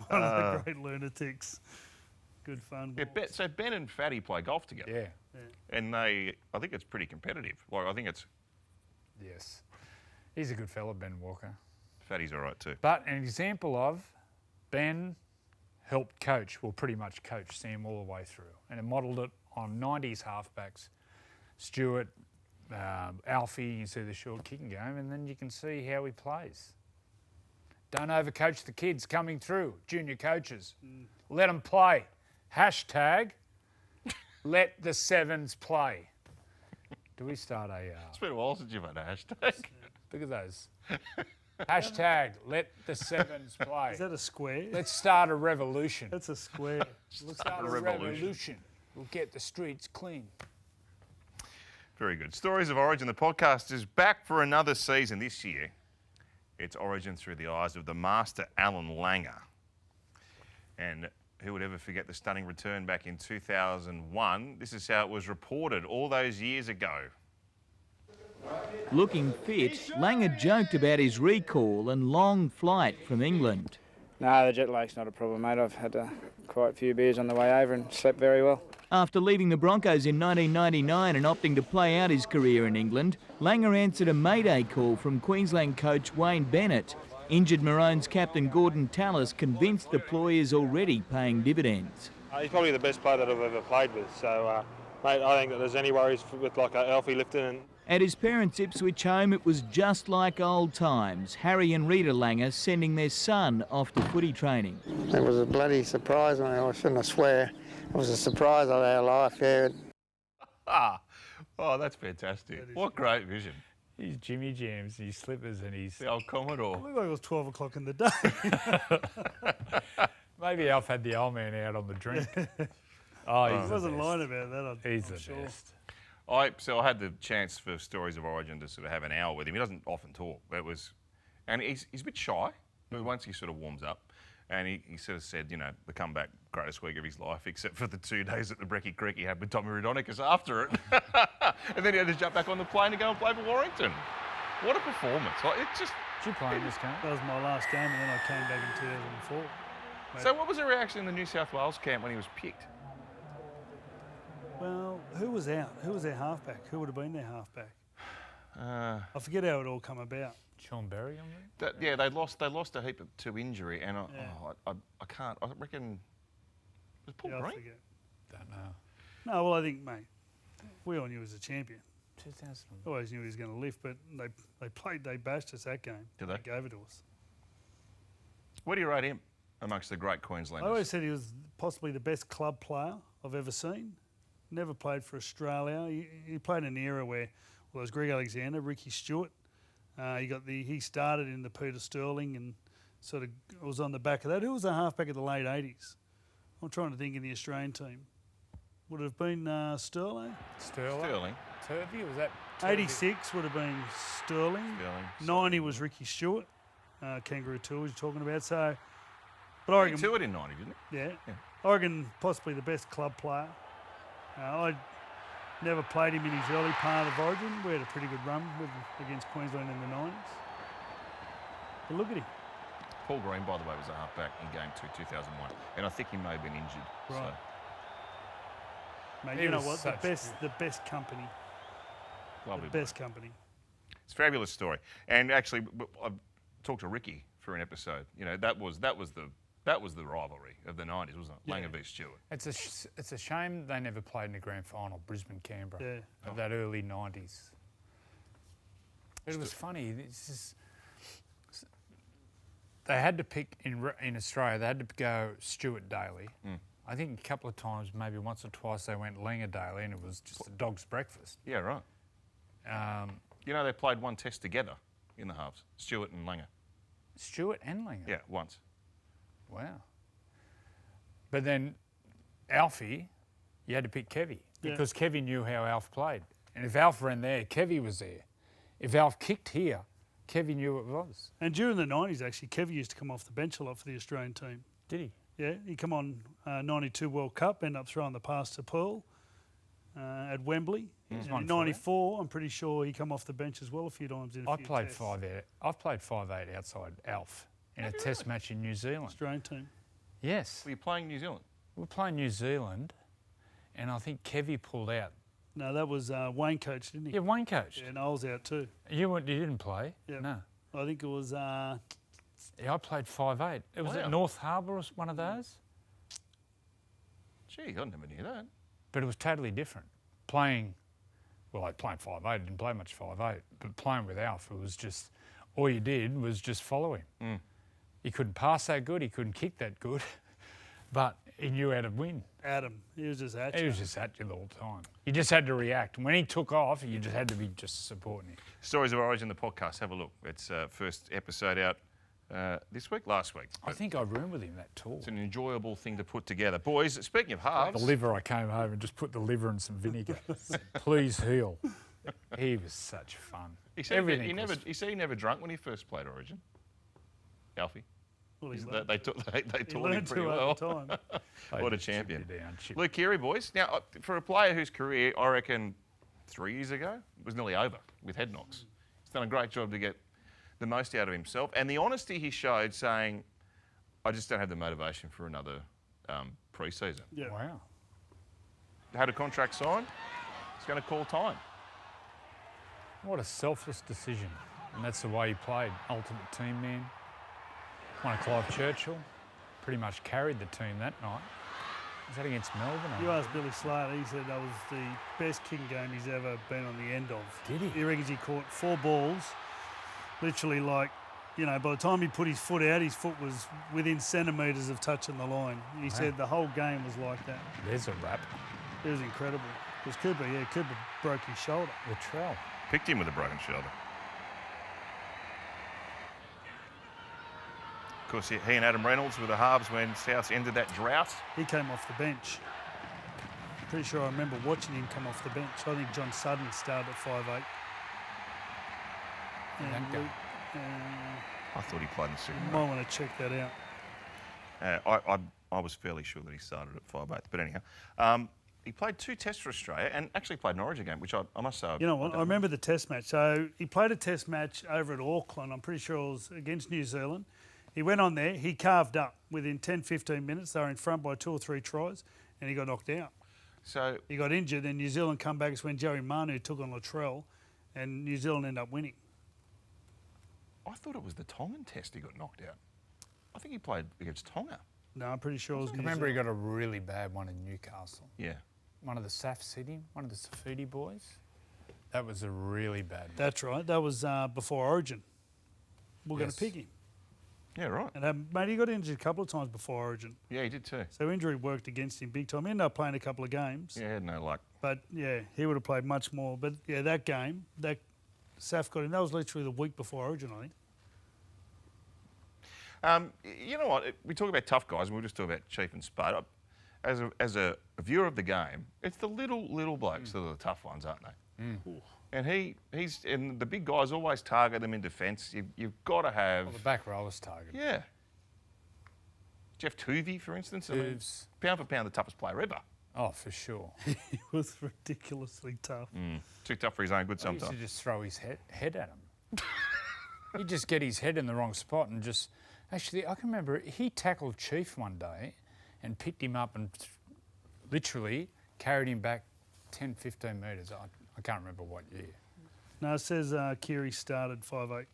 One of the great lunatics. Good fun.
Yeah, so Ben and Fatty play golf together.
Yeah.
And I think it's pretty competitive. Like, I think it's.
Yes. He's a good fella, Ben Walker.
Fatty's all right too.
But an example of Ben helped coach, well, pretty much coach Sam all the way through. And it modelled it on 90s halfbacks. Stewart, Alfie, you can see the short kicking game, and then you can see how he plays. Don't overcoach the kids coming through, junior coaches. Let them play. Hashtag, let the sevens play. Do we start a...
It's been a while since you've had a hashtag.
Look at those. Hashtag, let the sevens play.
Is that a square?
Let's start a revolution.
That's a square.
Let's start a revolution. We'll get the streets clean.
Very good. Stories of Origin, the podcast, is back for another season this year. It's Origin through the eyes of the master Alan Langer. And who would ever forget the stunning return back in 2001? This is how it was reported all those years ago.
Looking fit, Langer joked about his recall and long flight from England. No, the jet lag's not a problem, mate. I've had quite a few beers on the way over and slept very well.
After leaving the Broncos in 1999 and opting to play out his career in England, Langer answered a mayday call from Queensland coach Wayne Bennett. Injured Maroons captain Gordon Tallis convinced the ploy is already paying dividends.
He's probably the best player that I've ever played with, so mate, I think that there's any worries with like Alfie Lifton.
At his parents' Ipswich home, it was just like old times. Harry and Rita Langer sending their son off to footy training.
It was a bloody surprise, mate. I shouldn't swear. It was a surprise of our life, yeah.
Oh, that's fantastic. What great vision.
His Jimmy Jams, his slippers and his...
The old Commodore.
It looked like it was 12 o'clock in the day.
Maybe Alf had the old man out on the drink.
He wasn't lying about that, I'm
the
sure.
best.
So I had the chance for Stories of Origin to sort of have an hour with him. He doesn't often talk, but and he's a bit shy, but once he sort of warms up, and he sort of said, you know, the comeback greatest week of his life, except for the 2 days at the Brekkie Creek he had with Tommy Raudonikis after it. And then he had to jump back on the plane to go and play for Warrington. What a performance. Like, it just...
Did you play in this game?
That was my last game, and then I came back in 2004.
So what was the reaction in the New South Wales camp when he was picked?
Well, who was out? Who was their halfback? Who would have been their halfback? I forget how it all come about.
Sean Berry on there?
Yeah, they lost a heap to injury, and I can't. I reckon was Paul
I
Green?
forget.
Don't know.
No, well, I think, mate, we all knew he was a champion.
2000.
Always knew he was going to lift, but they bashed us that game.
Did they?
Gave it to us.
Where do you rate him amongst the great Queenslanders?
I always said he was possibly the best club player I've ever seen. Never played for Australia. He played in an era where, well, there was Greg Alexander, Ricky Stewart. He started in the Peter Sterling and sort of was on the back of that. Who was a halfback of the late 80s? I'm trying to think in the Australian team. Would it have been Sterling?
Sterling.
Turvey, was that?
86 would have been Sterling. 90 was Ricky Stewart. Kangaroo Tour was talking about. So, but I reckon...
Toured in 90, didn't he?
Yeah. I reckon possibly the best club player. I never played him in his early part of Origin. We had a pretty good run against Queensland in the 90s. But look at him.
Paul Green, by the way, was a halfback in Game 2, 2001. And I think he may have been injured.
Right.
So.
Mate, you know what? The best company.
Lovely
the best
bloke.
company.
It's a fabulous story. And actually, I talked to Ricky for an episode. You know, that was the rivalry of the 90s, wasn't it? Langer v Stewart.
It's a shame they never played in the grand final, Brisbane-Canberra, of that early 90s. But it was funny. They had to pick, in Australia, they had to go Stewart Daly. I think a couple of times, maybe once or twice, they went Langer Daly, and it was just a dog's breakfast.
Yeah, right. You know, they played one test together in the halves, Stewart and Langer.
Stewart and Langer?
Yeah, once.
Wow. But then Alfie, you had to pick Kevy because Kevy knew how Alf played. And if Alf ran there, Kevy was there. If Alf kicked here, Kevy knew it was.
And during the 90s, actually, Kevy used to come off the bench a lot for the Australian team.
Did he?
Yeah, he come on 92 World Cup, ended up throwing the pass to Pearl at Wembley. In 94, I'm pretty sure he come off the bench as well a few times. I've
played 5'8" outside Alf in a test match in New Zealand.
Australian team.
Yes.
Were you playing New Zealand?
We were playing New Zealand, and I think Kevy pulled out.
No, that was Wayne coached, didn't he?
Yeah, Wayne coached.
Yeah, and I was out too.
You didn't play?
Yeah.
No.
I think it was...
I played 5'8". It was at North Harbour or one of those.
Gee, I never knew that.
But it was totally different. Playing 5'8", didn't play much 5'8", but playing with Alf, it was just, all you did was just follow him. He couldn't pass that good, he couldn't kick that good, but he knew how to win.
Adam, he was just at you.
He was just at you the whole time. You just had to react. And when he took off, you just had to be just supporting him.
Stories of Origin, the podcast, have a look. It's first episode out last week.
I think I roomed with him that tour.
It's an enjoyable thing to put together. Boys, speaking of halves...
The liver, I came home and just put the liver in some vinegar. Please heal. He was such fun.
He said he never drunk when he first played Origin. Alfie.
Well,
they taught him pretty well. What a champion. Luke Keary, boys. Now, for a player whose career, I reckon, 3 years ago, was nearly over with head knocks. He's done a great job to get the most out of himself. And the honesty he showed saying, I just don't have the motivation for another pre-season.
Yeah.
Wow.
Had a contract signed. It's going to call time.
What a selfless decision. And that's the way he played. Ultimate team man. One of Clive Churchill. Pretty much carried the team that night. Was that against Melbourne?
You asked Billy Slater, he said that was the best kicking game he's ever been on the end of.
Did he?
He reckons he caught 4 balls, literally like, you know, by the time he put his foot out, his foot was within centimetres of touching the line. He said the whole game was like that.
There's a wrap.
It was incredible. Because Cooper broke his shoulder.
Latrell.
Picked him with a broken shoulder. Of course, he and Adam Reynolds were the halves when South ended that drought.
He came off the bench. Pretty sure I remember watching him come off the bench. I think John Sudden started at 5'8". And
I thought he played in the second
you
row.
might want to check that
I
out.
was fairly sure that he started at 5'8", but anyhow. He played 2 tests for Australia and actually played an Origin game, which I must say...
You know what, I remember the test match. So he played a test match over at Auckland. I'm pretty sure it was against New Zealand. He went on there, he carved up. Within 10, 15 minutes, they were in front by 2 or 3 tries, and he got knocked out.
So
he got injured, and New Zealand come back. It's when Joey Manu took on Latrell, and New Zealand ended up winning.
I thought it was the Tongan test he got knocked out. I think he played against Tonga.
No, I'm pretty sure it was
I remember he got a really bad one in Newcastle.
Yeah.
One of the Saf City, one of the Footy boys. That was a really bad one.
That's right. That was before Origin. We're going to pick him.
Yeah, right.
And mate, he got injured a couple of times before Origin.
Yeah, he did too.
So injury worked against him big time. He ended up playing a couple of games.
Yeah, he had no luck.
But yeah, he would have played much more. But yeah, that game, that Saf got him. That was literally the week before Origin, I think.
You know what? We talk about tough guys, and we'll just talk about Chief and Spud. As a viewer of the game, it's the little blokes that are the tough ones, aren't they? And he's and the big guys always target them in defence. You've got to have...
Well, the back rollers target.
Yeah. Jeff Tuvey, for instance. I mean, pound for pound, the toughest player ever.
Oh, for sure.
He was ridiculously tough.
Too tough for his own good sometimes.
He used to just throw his head at him. He'd just get his head in the wrong spot and just... Actually, I can remember he tackled Chief one day and picked him up and literally carried him back 10, 15 metres. I can't remember what year.
No, it says Keary started 5'8".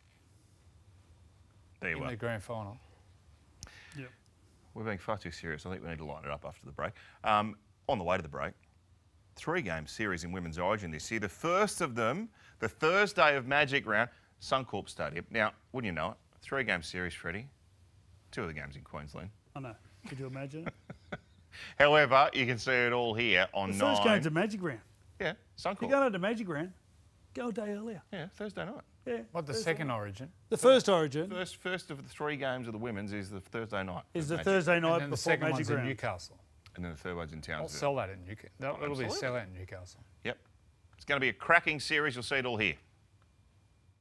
There you
in
are.
the grand final.
Yep.
We're being far too serious. I think we need to line it up after the break. On the way to the break, 3-game series in Women's Origin this year. The first of them, the Thursday of Magic Round, Suncorp Stadium. Now, wouldn't you know it, 3-game series, Freddie. 2 of the games in Queensland.
I know. Could you imagine it?
However, you can see it all here on
The
9.
first game's a Magic Round.
Yeah, Suncorp.
You're going to Magic Round. Go a day earlier.
Yeah, Thursday night.
Yeah.
What, the second Origin?
The first Origin
First of the 3 games of the women's is the Thursday night.
is the
Magic.
Thursday night
And then the
before
second
Magic
one's in
Round.
Newcastle.
And then the third one's in
I'll
Townsville.
sell that in Newcastle. That'll be a
absolutely.
sellout in Newcastle.
Yep. It's going to be a cracking series. You'll see it all here.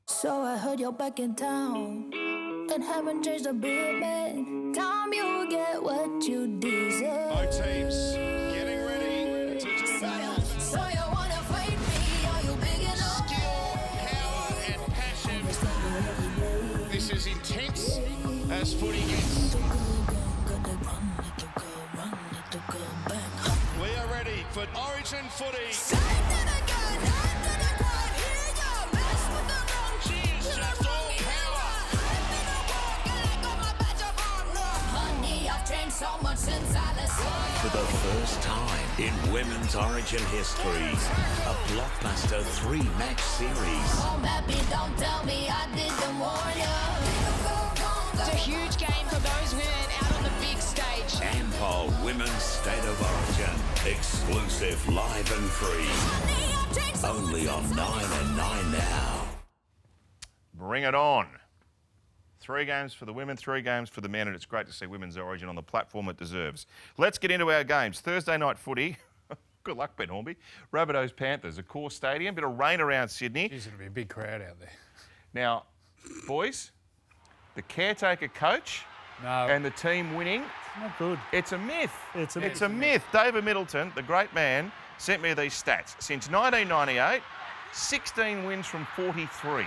So I heard you're back in town and haven't changed a bit, man. Time you get what you deserve.
Both teams getting ready to do battle.
So you wanna fight me? Are you big enough?
Skill, power, and passion. This is intense as footy gets. We are ready for Origin footy.
So much since I listened.
For the first time in Women's Origin history, a blockbuster 3-match series.
Oh, Mappy, don't tell me I didn't warn you.
It's a huge game for those women out on the big stage.
Ampol Women's State of Origin. Exclusive, live and free. Only on 9 and 9 now.
Bring it on. 3 games for the women, 3 games for the men, and it's great to see Women's Origin on the platform it deserves. Let's get into our games. Thursday night footy. Good luck, Ben Hornby. Rabbitohs Panthers, a core stadium. Bit of rain around Sydney.
Geez, it'll be a big crowd out there.
Now, boys, the caretaker coach and the team winning.
Not good.
It's a myth.
It's
a myth. David Middleton, the great man, sent me these stats. Since 1998, 16 wins from 43.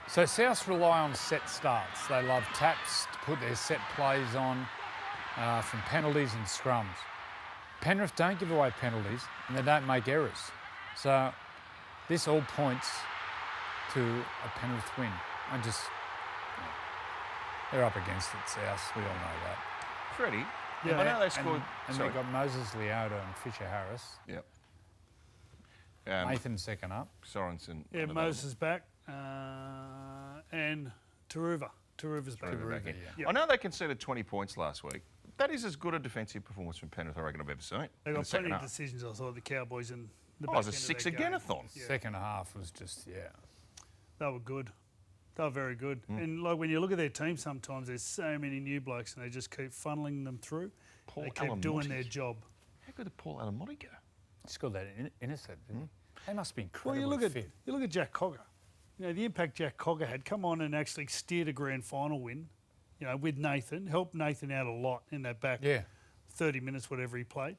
So South rely on set starts. They love taps to put their set plays on from penalties and scrums. Penrith don't give away penalties and they don't make errors. So this all points to a Penrith win. They're up against it, South. We all know that.
Freddie,
Yeah,
I know they scored.
And
sorry.
they've got Moses Leota and Fisher Harris.
Yep.
Nathan second up.
Sorensen.
Yeah, Moses back. And Taruva. Taruva's back.
I know they conceded 20 points last week. That is as good a defensive performance from Penrith I reckon I've ever seen.
They
in
got
the second
plenty of
half.
decisions, I thought, the Cowboys and the
Oh, it was a six-again-a-thon.
Second half was just,
They were good. They were very good. And like when you look at their team sometimes, there's so many new blokes and they just keep funneling them through.
Paul
they keep doing their
Alamotti.
job.
How good did Paul Alamotti go?
He scored that intercept, didn't he? They must be
Well,
incredibly fit.
you look at Jack Cogger. You know, the impact Jack Cogger had, come on and actually steered a grand final win, you know, with Nathan, helped Nathan out a lot in that back 30 minutes, whatever he played.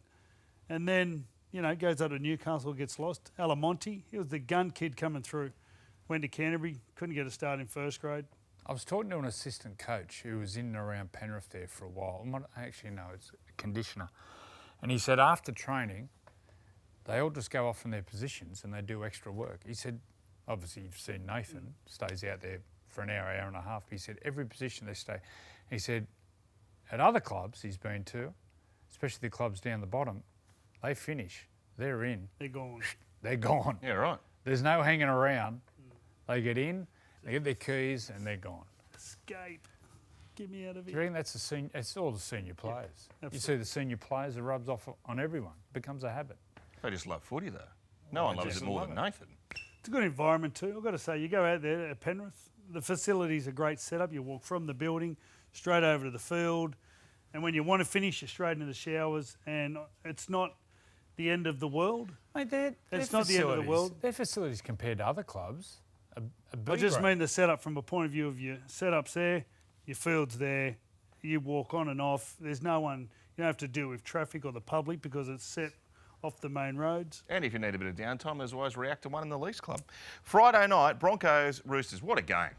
And then, you know, goes up to Newcastle, gets lost. Alamonte, he was the gun kid coming through. Went to Canterbury, couldn't get a start in first grade.
I was talking to an assistant coach who was in and around Penrith there for a while. Actually, no, it's a conditioner. And he said after training, they all just go off from their positions and they do extra work. He said, obviously you've seen Nathan, stays out there for an hour, hour and a half. But he said every position they stay. He said at other clubs he's been to, especially the clubs down the bottom, they finish, they're in.
They're gone.
They're gone.
Yeah, right.
There's no hanging around. They get in, they get their keys, and they're gone.
Escape. Get me out of
Do
here.
you reckon that's the senior? It's all the senior players. You see
absolutely.
the senior players, it rubs off on everyone. It becomes a habit.
They just love footy, though. No one loves it more than Nathan.
It's a good environment too. I've got to say, you go out there at Penrith, the facility's a great setup. You walk from the building straight over to the field, and when you want to finish, you're straight into the showers, and it's not the end of the world.
Mate,
it's not the end of the world.
Their facilities compared to other clubs
I just mean the setup from a point of view of your setups there, your field's there, you walk on and off. There's no one, you don't have to deal with traffic or the public because it's set off the main roads.
And if you need a bit of downtime, there's always Reactor 1 in the Lease Club. Friday night, Broncos, Roosters. What a game.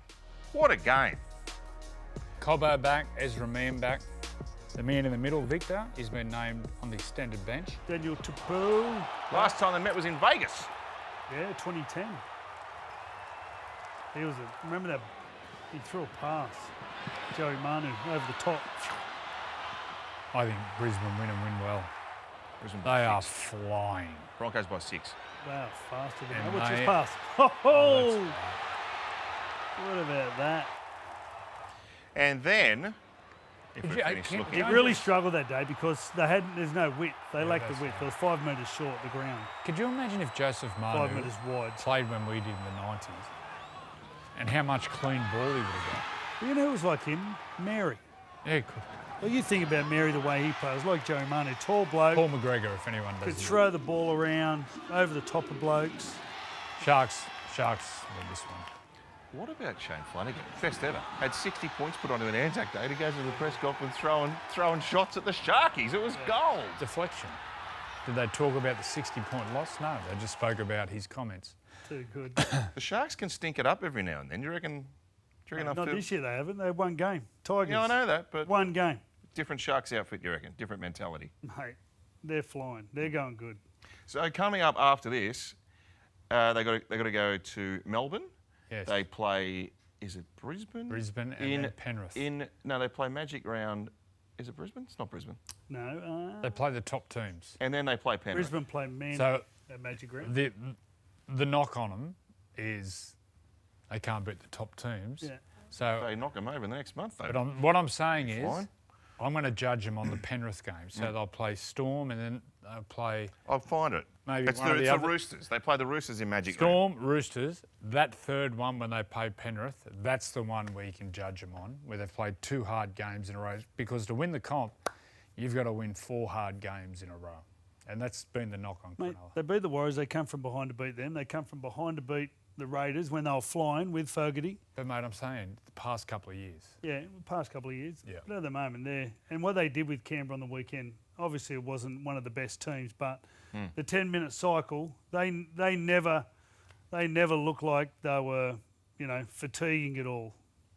What a game.
Cobbo back, Ezra Mann back. The man in the middle, Victor, he's been named on the extended bench.
Daniel Tapu.
Last time they met was in Vegas.
Yeah, 2010. He was remember that? He threw a pass. Joey Manu over the top.
I think Brisbane win and win well.
Brisbane by
They are
6.
flying.
Broncos by 6.
They are faster than
And
that. What's his
they-
pass? Oh, what about that?
And then, if we
Did you-
finish
can-
looking...
He really struggled that day because there's no width. They lacked the
that's
width. It was 5 metres short, the ground.
Could you imagine if Joseph
5
Manu
metres wide.
played when we did in the 90s and how much clean ball he would have
You know who was like him? Mary.
got? Yeah, could.
Well, you think about Mary the way he plays, like Joey Manu, tall bloke,
Paul McGregor, if anyone
could
does.
throw the ball around over the top of blokes.
Sharks win this one.
What about Shane Flanagan? Best ever. Had 60 points put onto an Anzac Day. He goes to the press conference throwing shots at the Sharkies. It was gold.
Deflection. Did they talk about the 60-point loss? No, they just spoke about his comments.
Too good.
The Sharks can stink it up every now and then. Do you reckon
Not this year they haven't. They had one game. Tigers.
Yeah, I know that, but
one game.
different Sharks outfit, you reckon? Different mentality.
Mate, they're flying. They're going good.
So coming up after this, they got to go to Melbourne.
Yes.
They play. Is it Brisbane?
Brisbane and then Penrith.
No, they play Magic Round. Is it Brisbane? It's not Brisbane.
No.
They play the top teams.
And then they play Penrith.
Brisbane play Man
So
at Magic Round.
the knock on them is they can't beat the top teams.
Yeah.
So
they knock them over in the next month, though.
But what I'm saying is,
Fine.
I'm going to judge them on the Penrith game. So they'll play Storm and then they'll play.
I'll find it.
Maybe
It's
one of
the
the other.
Roosters. They play the Roosters in Magic
Storm, Roosters. That third one when they play Penrith, that's the one where you can judge them on, where they've played 2 hard games in a row. Because to win the comp, you've got to win 4 hard games in a row. And that's been the knock on
Mate,
Cronulla.
they beat the Warriors. They come from behind to beat them. They come from behind to beat the Raiders when they were flying with Fogarty.
But, mate, I'm saying the past couple of years.
Yeah, past couple of years.
Yeah.
But at the moment, there. And what they did with Canberra on the weekend, obviously it wasn't one of the best teams, but the 10-minute cycle, they never looked like they were fatiguing it all.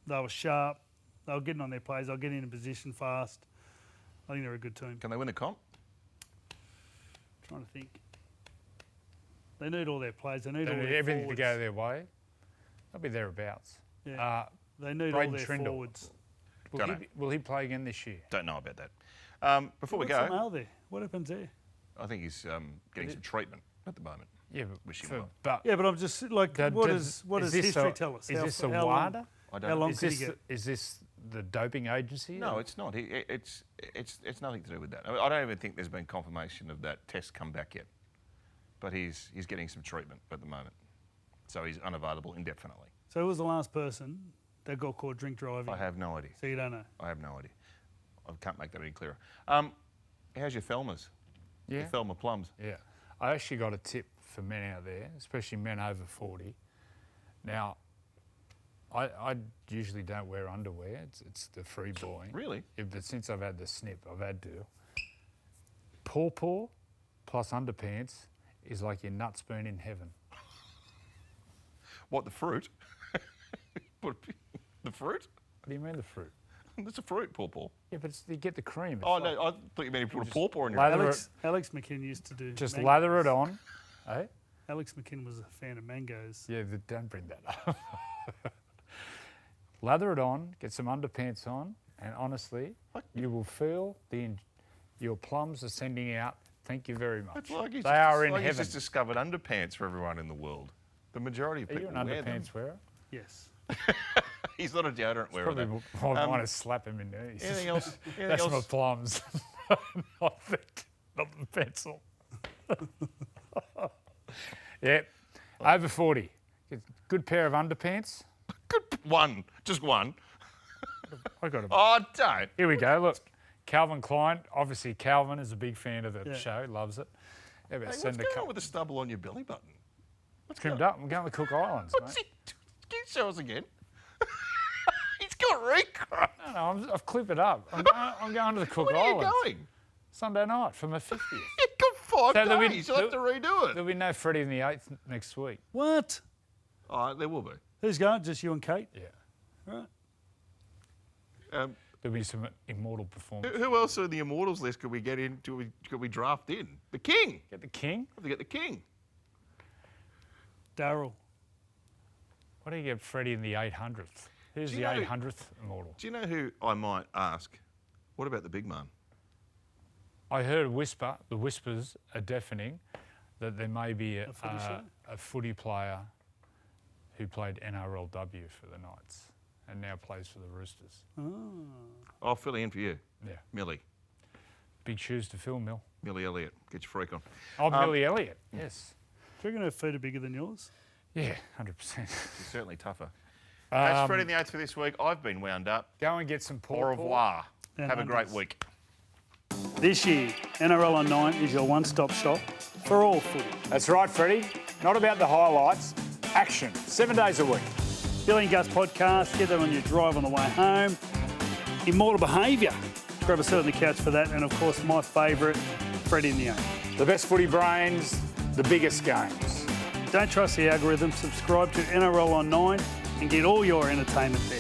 They were sharp. They were getting on their plays. They were getting in position fast. I think they're a good team.
Can they win the comp?
Trying to think. They need all their plays. They need all their
everything
forwards.
to go their way. They'll be thereabouts.
Yeah. They need
Braden
all their
Trindle.
forwards.
Will he play again this year?
Don't know about that. Before we
What's
go,
the mail there? What happens there?
I think he's getting some treatment at the moment.
Yeah,
Wish him
but,
well.
but
Yeah, but I'm just like, what does history tell us?
Is this a
how long-
WADA?
I
How long
Is
could he
this,
get?
is this the doping agency?
No, it's not. It's nothing to do with that. I don't even think there's been confirmation of that test come back yet. But he's getting some treatment at the moment, so he's unavailable indefinitely.
So who was the last person that got caught drink driving?
I have no idea.
So you don't know?
I have no idea. I can't make that any clearer. How's your Thelmas?
Yeah.
Your Thelma plums.
Yeah. I actually got a tip for men out there, especially men over 40. Now, I usually don't wear underwear. It's the free boy.
Really?
Yeah, but since I've had the snip, I've had to. Paw plus underpants is like your nut spoon in heaven.
What, the fruit? The fruit?
What do you mean the fruit?
It's a fruit, paw.
Yeah, but you get the cream. It's
Oh,
like,
no, I thought you meant you put a paw in your
lather
Alex McKinn used to do.
Just
mangoes.
lather it on. Eh?
Alex McKinn was a fan of mangoes.
Yeah, don't bring that up. Lather it on, get some underpants on, and honestly, you will feel your plums are sending out. Thank you very much.
It's like he's
They are in
he's
heaven.
just discovered underpants for everyone in the world. The majority of
Are you
people
an
wear them.
underpants wearer?
Yes.
He's not a deodorant wearer.
Probably
though.
I want to slap him in the knees.
Anything else?
That's my plums, not the pencil. Yeah, over 40. Good pair of underpants.
One, just one.
I got it.
Oh, don't.
Here we go. Look, Calvin Klein. Obviously, Calvin is a big fan of the show. Loves it. How about
Hey, what's
send a
going
couple?
on with the stubble on your belly button? What's
Trimmed up. I'm going to Cook Islands, mate.
Can you show us again? He's got regrowth.
No, I've clipped it up. I'm going to the Cook
When are you
Islands.
going?
Sunday night for my 50th.
You've got 5 days. You'll have to redo it.
There'll be no Freddy the Eighth next week.
What?
Oh, there will be.
Who's going? Just you and Kate?
Yeah.
Right.
There'll be some Immortal performance.
Who else on the Immortals list could we get in? Could we draft in? The King.
Get the King?
Have to get the King.
Daryl.
Why do you get Freddy in the 800th? Who's
Do
the
you know-
800th Immortal?
Do you know who I might ask? What about the big man?
I heard a whisper, the whispers are deafening, that there may be
A footy show?
a footy player who played NRLW for the Knights and now plays for the Roosters.
Oh.
I'll fill in for you.
Yeah.
Millie.
Big shoes to fill, Mill.
Millie Elliott. Get your freak on.
Oh, Millie Elliott, yes.
Do you reckon her feet are bigger than yours?
Yeah, 100%.
She's certainly tougher. That's Freddy the Eighth for this week. I've been wound up.
Go and get some
Au revoir.
And
Have a great
undies.
week.
This year, NRL on 9 is your one-stop shop for all footy.
That's right, Freddie. Not about the highlights. Action. 7 days a week.
Billy and Gus podcast, get that on your drive on the way home. Immortal Behaviour. Grab a seat on the couch for that. And, of course, my favourite, Freddy and the Eighth.
The best footy brains, the biggest games.
Don't trust the algorithm. Subscribe to NRL on 9 and get all your entertainment there.